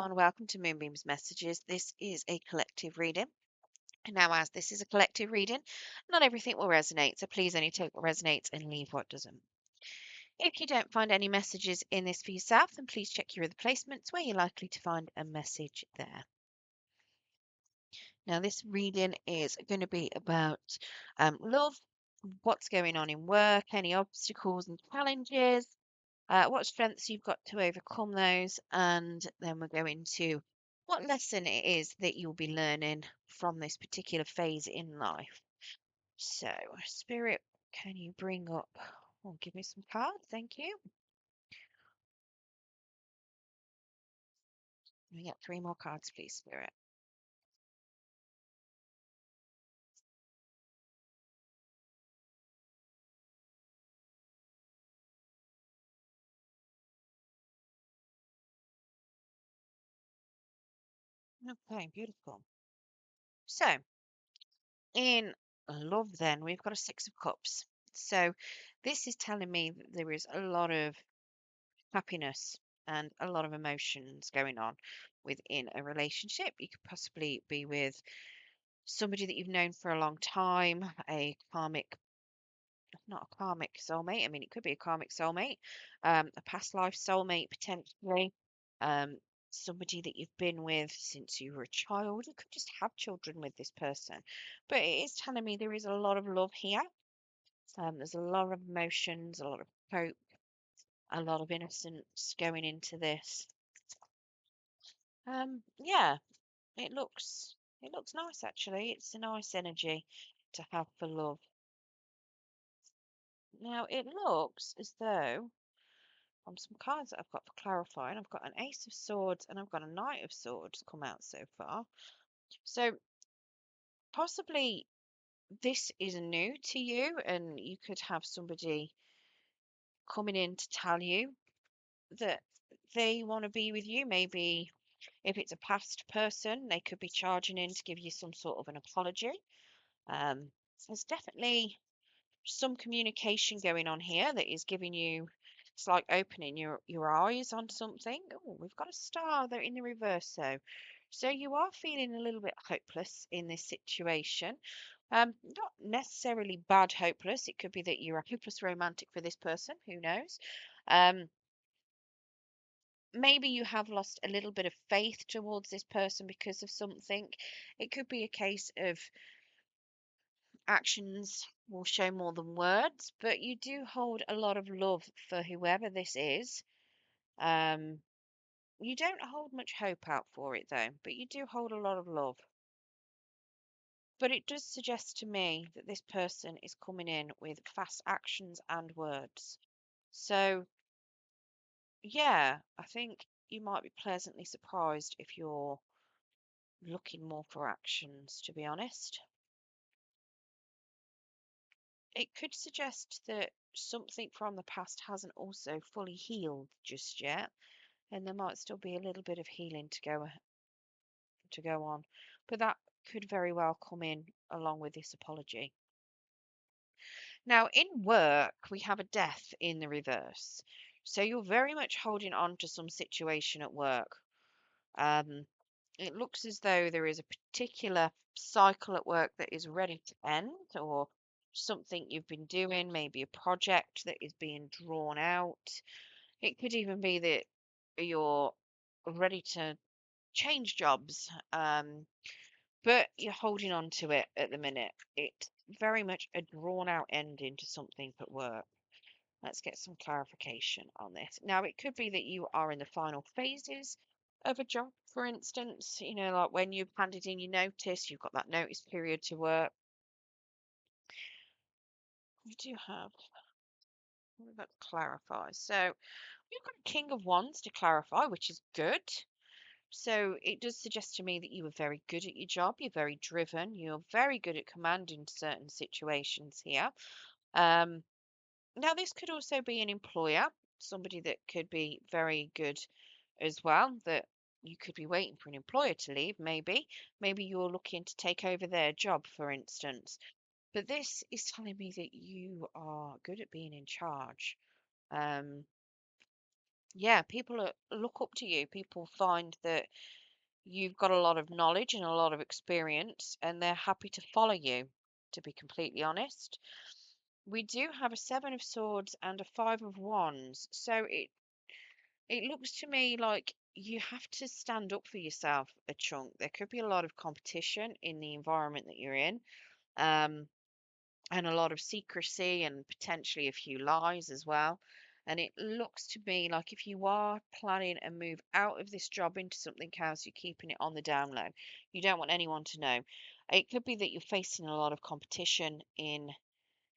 everyone, welcome to Moonbeam's Messages. This is a collective reading. And now, as this is a collective reading, not everything will resonate, so please only take what resonates and leave what doesn't. If you don't find any messages in this for yourself, then please check your other placements where you're likely to find a message there. Now, this reading is going to be about love, what's going on in work, any obstacles and challenges, what strengths you've got to overcome those, and then we'll go into what lesson it is that you'll be learning from this particular phase in life. So, Spirit, can you bring up, oh, give me some cards, thank you. We get 3 more cards, please, Spirit. Okay, beautiful. So, in love, then, we've got a 6 of Cups. So, this is telling me that there is a lot of happiness and a lot of emotions going on within a relationship. You could possibly be with somebody that you've known for a long time, a karmic, not a karmic soulmate. I mean, it could be a karmic soulmate, a past life soulmate potentially, um, somebody that you've been with since you were a child. You could just have children with this person, but it is telling me there is a lot of love here. There's a lot of emotions, a lot of hope, a lot of innocence going into this. Yeah, it looks nice actually. It's a nice energy to have for love. Now it looks as though from some cards that I've got for clarifying, I've got an Ace of Swords and I've got a Knight of Swords come out so far. So possibly this is new to you, and you could have somebody coming in to tell you that they want to be with you. Maybe if it's a past person, they could be charging in to give you some sort of an apology. Um, there's definitely some communication going on here that is giving you, it's like opening your eyes on something. Oh, we've got a star there in the reverse, so you are feeling a little bit hopeless in this situation. Not necessarily bad hopeless. It could be that you're a hopeless romantic for this person, who knows. um Maybe you have lost a little bit of faith towards this person because of something. It could be a case of actions will show more than words, but you do hold a lot of love for whoever this is. Um, you don't hold much hope out for it though, but you do hold a lot of love. But it does suggest to me that this person is coming in with fast actions and words. So, yeah, I think you might be pleasantly surprised if you're looking more for actions, to be honest. It could suggest that something from the past hasn't also fully healed just yet, and there might still be a little bit of healing to go on, but that could very well come in along with this apology. Now, in work, we have a death in the reverse, so you're very much holding on to some situation at work. Um, it looks as though there is a particular cycle at work that is ready to end, or something you've been doing, maybe a project that is being drawn out. It could even be that you're ready to change jobs, but you're holding on to it at the minute. It's very much a drawn out ending to something at work. Let's get some clarification on this. Now, it could be that you are in the final phases of a job, for instance, like when you've handed in your notice, you've got that notice period to work. We do have, we've got to clarify. So we've got a King of Wands to clarify, which is good. So it does suggest to me that you are very good at your job. You're very driven. You're very good at commanding certain situations here. Um, Now, this could also be an employer, somebody that could be very good as well, that you could be waiting for an employer to leave, maybe. Maybe you're looking to take over their job, for instance. But this is telling me that you are good at being in charge. Um, Yeah, people look up to you. People find that you've got a lot of knowledge and a lot of experience, and they're happy to follow you, to be completely honest. We do have a Seven of Swords and a Five of Wands. So it looks to me like you have to stand up for yourself a chunk. There could be a lot of competition in the environment that you're in. Um, and a lot of secrecy and potentially a few lies as well. And it looks to me like if you are planning a move out of this job into something else, you're keeping it on the down low. You don't want anyone to know. It could be that you're facing a lot of competition in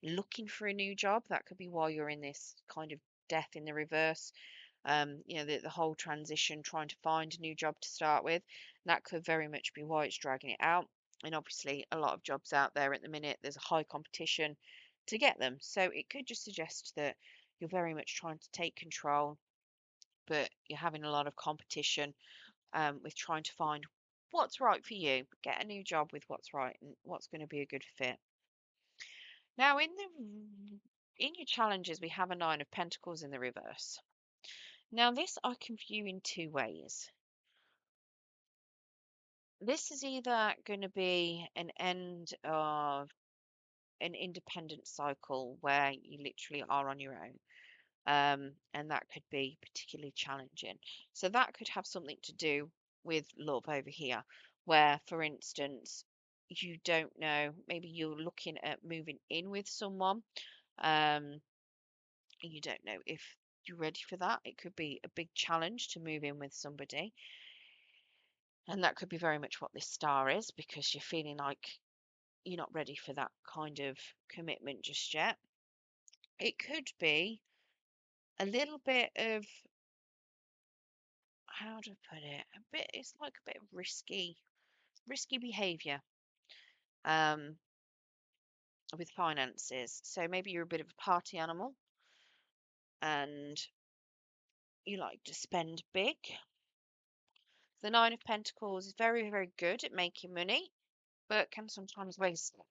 looking for a new job. That could be why you're in this kind of death in the reverse. The whole transition, trying to find a new job to start with. That could very much be why it's dragging it out. And obviously, a lot of jobs out there at the minute, there's a high competition to get them. So it could just suggest that you're very much trying to take control, but you're having a lot of competition with trying to find what's right for you. Get a new job with what's right and what's going to be a good fit. Now, in your challenges, we have a Nine of Pentacles in the reverse. Now, this I can view in two ways. This is either going to be an end of an independent cycle where you literally are on your own. And that could be particularly challenging. So that could have something to do with love over here, where, for instance, you don't know, maybe you're looking at moving in with someone. Um, you don't know if you're ready for that. It could be a big challenge to move in with somebody. And that could be very much what this star is, because you're feeling like you're not ready for that kind of commitment just yet. It could be a little bit of, how to put it, it's like a bit of risky behavior um, with finances. So maybe you're a bit of a party animal and you like to spend big. The Nine of Pentacles is very, very good at making money, but can sometimes waste it.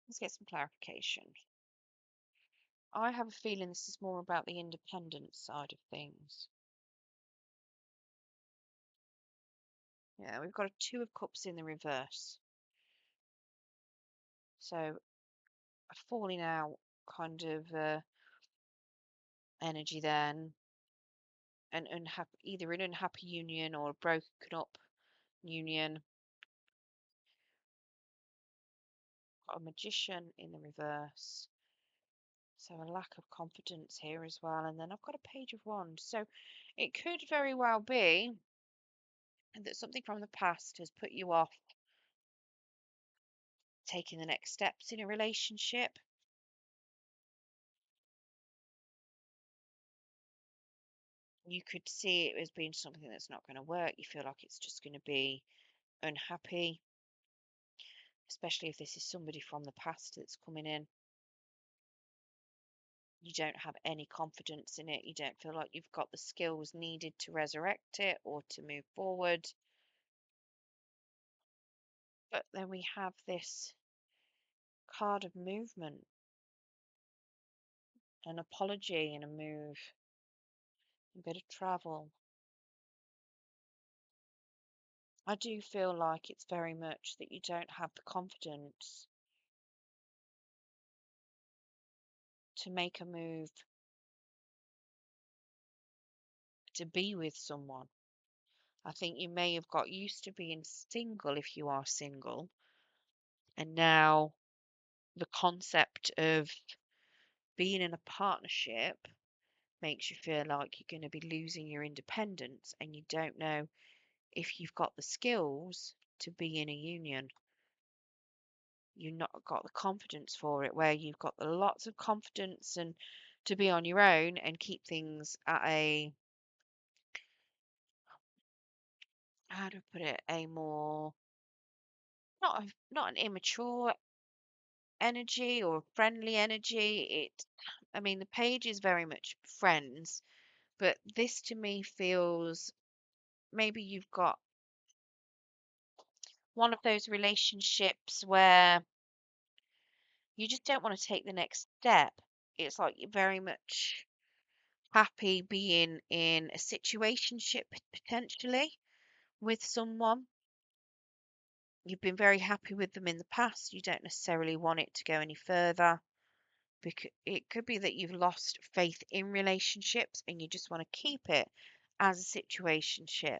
Let's get some clarification. I have a feeling this is more about the independent side of things. Yeah, we've got a Two of Cups in the reverse. So a falling out kind of energy then, an unhappy, either an unhappy union or a broken up union. Got a Magician in the reverse. So a lack of confidence here as well. And then I've got a Page of Wands. So it could very well be that something from the past has put you off taking the next steps in a relationship. You could see it as being something that's not going to work. You feel like it's just going to be unhappy, especially if this is somebody from the past that's coming in. You don't have any confidence in it. You don't feel like you've got the skills needed to resurrect it or to move forward. But then we have this card of movement, an apology and a move, a bit of travel. I do feel like it's very much that you don't have the confidence to make a move to be with someone. I think you may have got used to being single if you are single, and now the concept of being in a partnership makes you feel like you're going to be losing your independence and you don't know if you've got the skills to be in a union. You've not got the confidence for it, where you've got the lots of confidence and to be on your own and keep things at a, how to put it, a more, not an immature energy or friendly energy. I mean, the page is very much friends, but this to me feels maybe you've got one of those relationships where You just don't want to take the next step. It's like you're very much happy being in a situationship potentially with someone. You've been very happy with them in the past. You don't necessarily want it to go any further because it could be that you've lost faith in relationships and you just want to keep it as a situationship.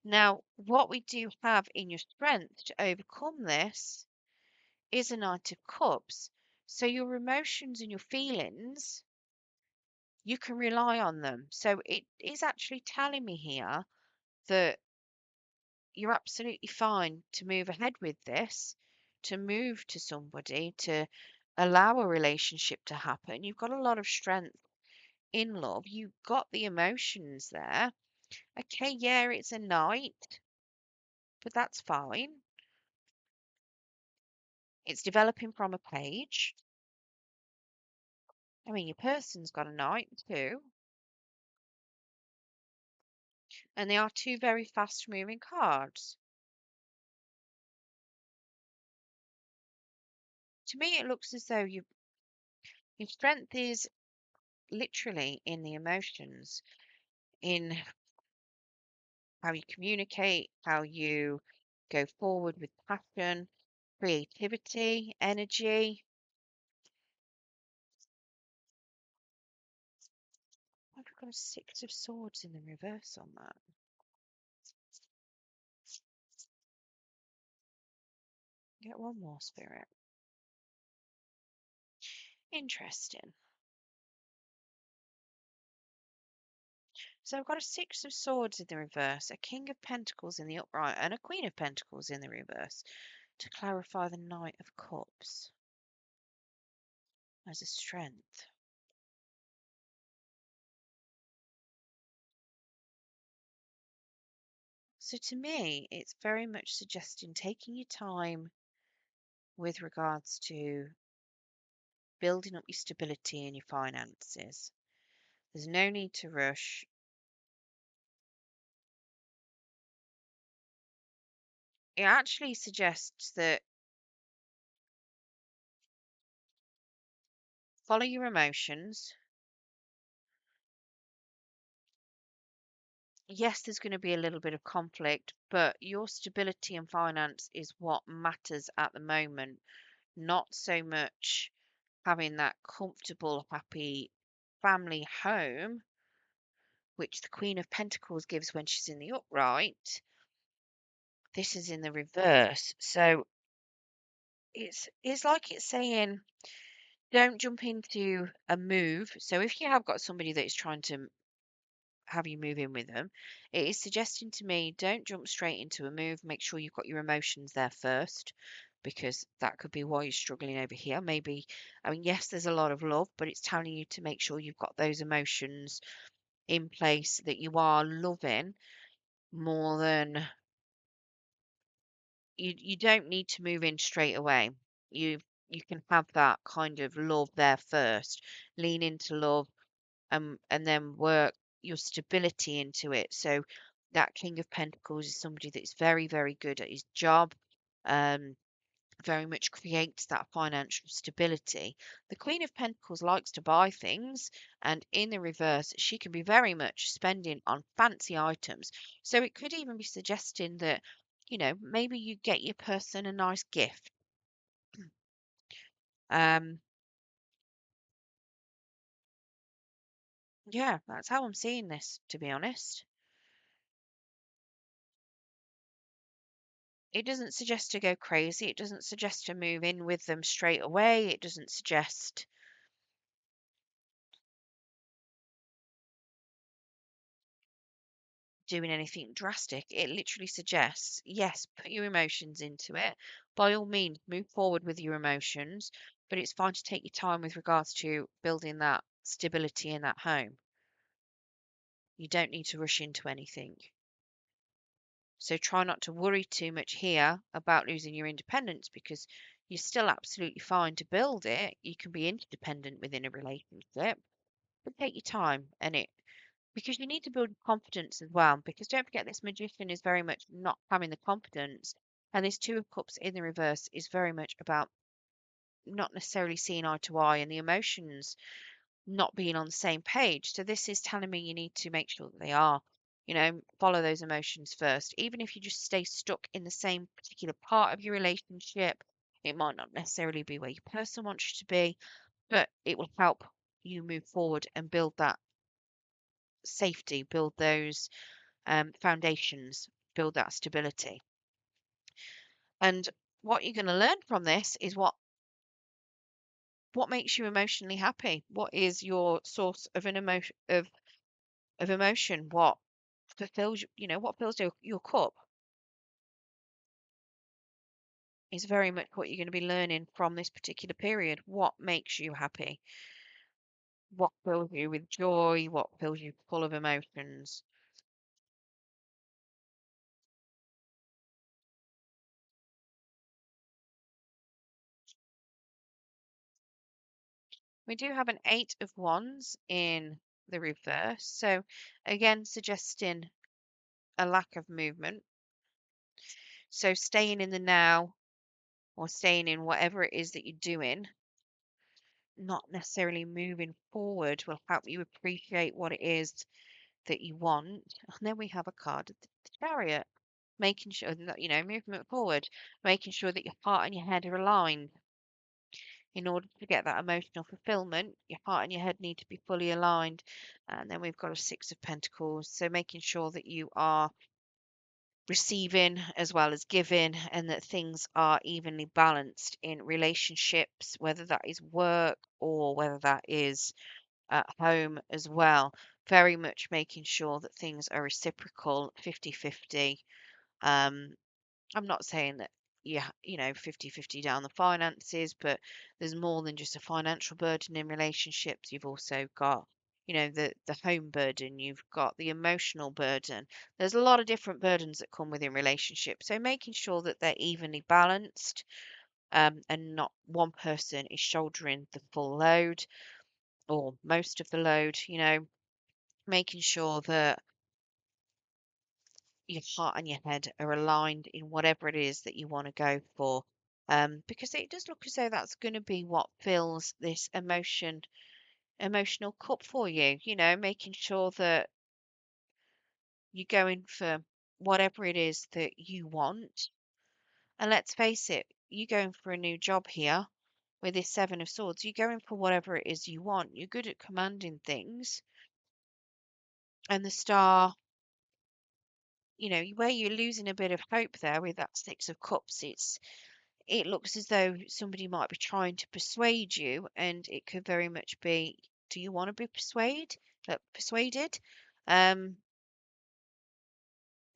Now, what we do have in your strength to overcome this is a Knight of Cups. So your emotions and your feelings, you can rely on them. So it is actually telling me here that you're absolutely fine to move ahead with this, to move to somebody, to allow a relationship to happen. You've got a lot of strength in love. You've got the emotions there. Okay, yeah, it's a night, but that's fine. It's developing from a page. I mean, your person's got a knight too. And they are two very fast moving cards. To me, it looks as though your strength is literally in the emotions, in how you communicate, how you go forward with passion, creativity, energy. I've got a Six of Swords in the reverse on that. Get one more, Spirit. Interesting. So I've got a Six of Swords in the reverse, a King of Pentacles in the upright, and a Queen of Pentacles in the reverse to clarify the Knight of Cups as a strength. So to me, it's very much suggesting taking your time with regards to building up your stability in your finances. There's no need to rush. It actually suggests that follow your emotions. Yes, there's going to be a little bit of conflict, but your stability and finance is what matters at the moment, not so much having that comfortable, happy family home, which the Queen of Pentacles gives when she's in the upright. This is in the reverse. So it's like it's saying don't jump into a move. So if you have got somebody that is trying to have you move in with them, it is suggesting to me don't jump straight into a move. Make sure you've got your emotions there first, because that could be why you're struggling over here. Maybe, I mean, yes, there's a lot of love, but it's telling you to make sure you've got those emotions in place, that you are loving more than you don't need to move in straight away. You can have that kind of love there first. Lean into love, and then work your stability into it. So that King of Pentacles is somebody that's very, very good at his job, um, very much creates that financial stability. The Queen of Pentacles likes to buy things, and in the reverse, she can be very much spending on fancy items. So it could even be suggesting that, maybe you get your person a nice gift. Um, yeah, that's how I'm seeing this, to be honest. It doesn't suggest to go crazy. It doesn't suggest to move in with them straight away. It doesn't suggest doing anything drastic. It literally suggests, yes, put your emotions into it. By all means, move forward with your emotions, but it's fine to take your time with regards to building that stability in that home. You don't need to rush into anything. So try not to worry too much here about losing your independence, because you're still absolutely fine to build it. You can be interdependent within a relationship, but take your time and it because you need to build confidence as well. Because don't forget, this magician is very much not having the confidence, and this Two of Cups in the reverse is very much about not necessarily seeing eye to eye and the emotions not being on the same page. So this is telling me you need to make sure that they are, follow those emotions first. Even if you just stay stuck in the same particular part of your relationship, it might not necessarily be where your person wants you to be, but it will help you move forward and build that safety, build those foundations, build that stability. And what you're going to learn from this is what makes you emotionally happy. What is your source of an emotion of emotion? What fulfills what fills your cup is very much what you're going to be learning from this particular period. What makes you happy? What fills you with joy? What fills you full of emotions? We do have an Eight of Wands in the reverse. So, again, suggesting a lack of movement. So, staying in the now or staying in whatever it is that you're doing, not necessarily moving forward, will help you appreciate what it is that you want. And then we have a card of the Chariot, making sure that, movement forward, making sure that your heart and your head are aligned. In order to get that emotional fulfillment, your heart and your head need to be fully aligned. And then we've got a Six of Pentacles. So making sure that you are receiving as well as giving and that things are evenly balanced in relationships, whether that is work or whether that is at home as well. Very much making sure that things are reciprocal, 50-50. I'm not saying that, yeah, 50-50 down the finances, but there's more than just a financial burden in relationships. You've also got, the home burden, you've got the emotional burden. There's a lot of different burdens that come within relationships. So making sure that they're evenly balanced, and not one person is shouldering the full load or most of the load, making sure that your heart and your head are aligned in whatever it is that you want to go for. Because it does look as though that's going to be what fills this emotional cup for you, making sure that you're going for whatever it is that you want. And let's face it, you're going for a new job here with this Seven of Swords. You're going for whatever it is you want. You're good at commanding things. And the Star, where you're losing a bit of hope there with that Six of Cups, it looks as though somebody might be trying to persuade you, and it could very much be, do you want to be persuaded? Um,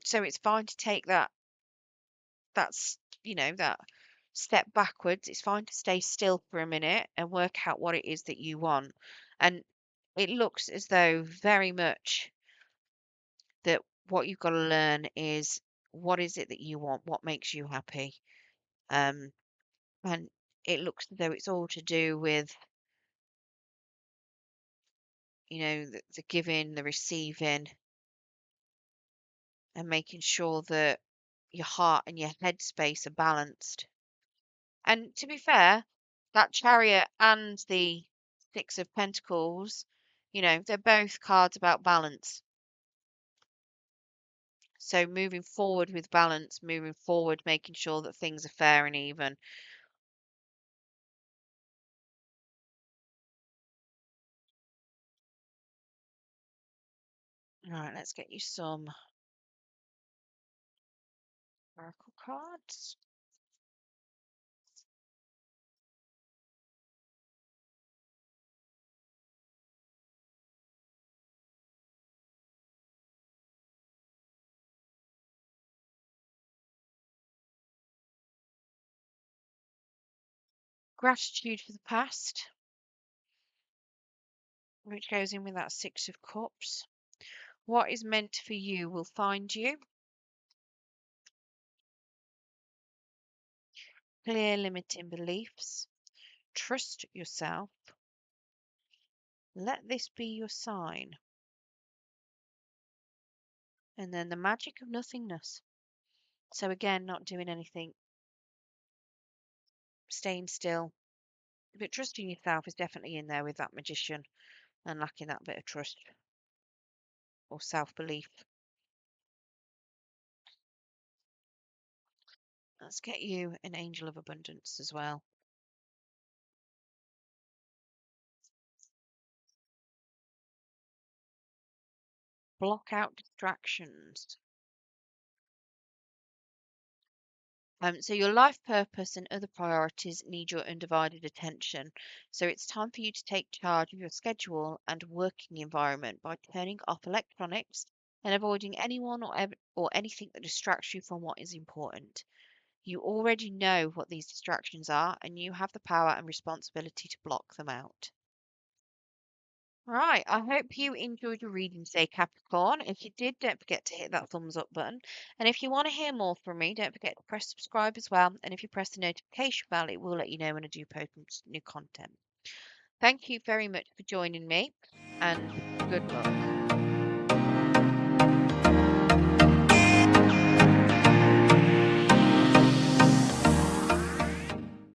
so it's fine to take that step backwards. It's fine to stay still for a minute and work out what it is that you want. And it looks as though very much that what you've got to learn is what is it that you want, what makes you happy. Um, and it looks as though it's all to do with the giving, the receiving, and making sure that your heart and your headspace are balanced. And to be fair, that Chariot and the Six of Pentacles, they're both cards about balance. So moving forward with balance, moving forward, making sure that things are fair and even. All right, let's get you some oracle cards. Gratitude for the past, which goes in with that Six of Cups. What is meant for you will find you. Clear limiting beliefs. Trust yourself. Let this be your sign. And then the magic of nothingness. So again, not doing anything, staying still, But trusting yourself is definitely in there with that magician and lacking that bit of trust or self-belief. Let's get you an angel of abundance as well. Block out distractions. So your life purpose and other priorities need your undivided attention. So it's time for you to take charge of your schedule and working environment by turning off electronics and avoiding anyone or anything that distracts you from what is important. You already know what these distractions are, and you have the power and responsibility to block them out. Right, I hope you enjoyed your reading today, Capricorn. If you did, don't forget to hit that thumbs up button. And if you want to hear more from me, don't forget to press subscribe as well. And if you press the notification bell, it will let you know when I do post new content. Thank you very much for joining me, and good luck.